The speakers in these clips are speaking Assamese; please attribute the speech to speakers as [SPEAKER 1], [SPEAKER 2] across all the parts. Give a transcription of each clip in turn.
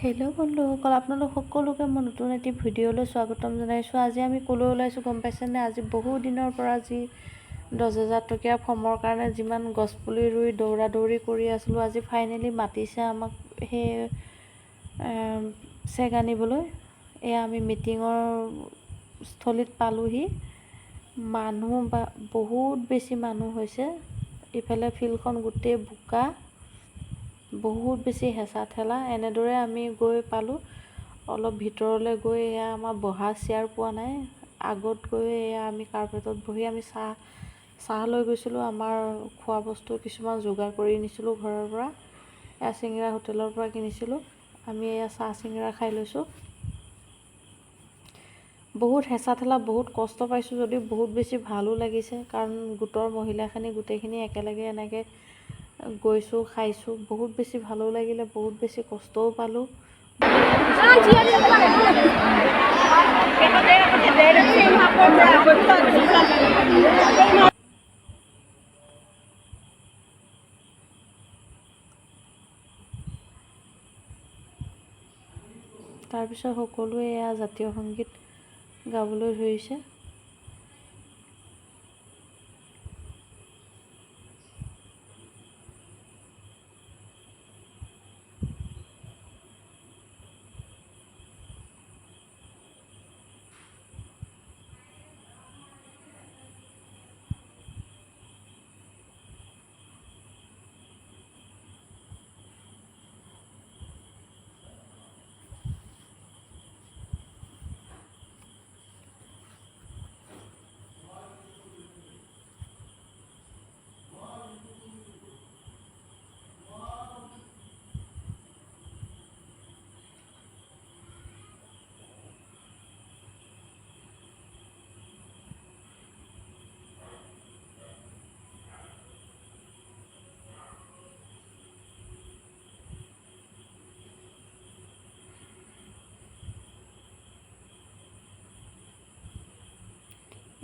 [SPEAKER 1] হেল্ল' বন্ধুসকল, আপোনালোক সকলোকে মই নতুন এটি ভিডিঅ'লৈ স্বাগতম জনাইছোঁ। আজি আমি ক'লৈ ওলাইছোঁ গম পাইছেনে? আজি বহু দিনৰ পৰা যি 10,000 টকীয়া ফৰ্মৰ কাৰণে যিমান গছপুলি ৰুই দৌৰা দৌৰি কৰি আছিলোঁ, আজি ফাইনেলি মাতিছে আমাক সেই চেক আনিবলৈ। এয়া আমি মিটিঙৰ স্থলীত পালোহি। মানুহ বহুত বেছি মানুহ হৈছে। ইফালে ফিল্ডখন গোটেই বোকা, বহুত বেছি হেঁচা ঠেলা। এনেদৰে আমি গৈ পালোঁ। অলপ ভিতৰলৈ গৈ এয়া আমাৰ বহা চেয়াৰ পোৱা নাই। আগত গৈ এয়া আমি কাৰ্পেটত বহি আমি চাহ লৈ গৈছিলোঁ। আমাৰ খোৱা বস্তু কিছুমান যোগাৰ কৰি নিছিলোঁ ঘৰৰ পৰা। এয়া চিঙৰা হোটেলৰ পৰা কিনিছিলোঁ। আমি এয়া চাহ চিঙৰা খাই লৈছোঁ। বহুত হেঁচা ঠেলা, বহুত কষ্ট পাইছোঁ যদিও বহুত বেছি ভালো লাগিছে, কাৰণ গোটৰ মহিলাখিনি গোটেইখিনি একেলগে এনেকৈ গৈছোঁ, খাইছোঁ। বহুত বেছি ভালো লাগিলে, বহুত বেছি কষ্টও পালোঁ। তাৰপিছত সকলোৱে এয়া জাতীয় সংগীত গাবলৈ ধৰিছে।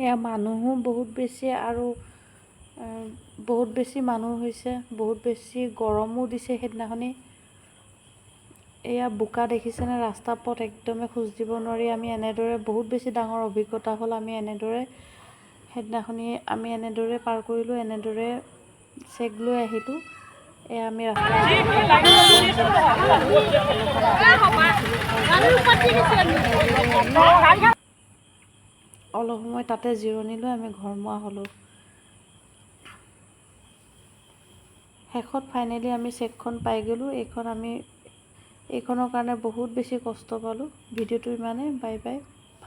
[SPEAKER 1] এয়া মানুহো বহুত বেছি, আৰু বহুত বেছি মানুহ হৈছে, বহুত বেছি গৰমো দিছে সেইদিনাখনি। এয়া বোকা দেখিছেনে? ৰাস্তা পথ একদমেই খোজ দিব নোৱাৰি। আমি এনেদৰে বহুত বেছি ডাঙৰ অভিজ্ঞতা হ'ল। আমি এনেদৰে সেইদিনাখনি আমি এনেদৰে পাৰ কৰিলোঁ, এনেদৰে চেক লৈ আহিলোঁ। এয়া আমি অলপ সময় তাতে জিৰণি লৈ আমি ঘৰমুৱা হ'লোঁ। শেষত ফাইনেলি আমি চেকখন পাই গ'লোঁ। এইখনৰ কাৰণে বহুত বেছি কষ্ট পালোঁ। ভিডিঅ'টো ইমানেই। Bye bye.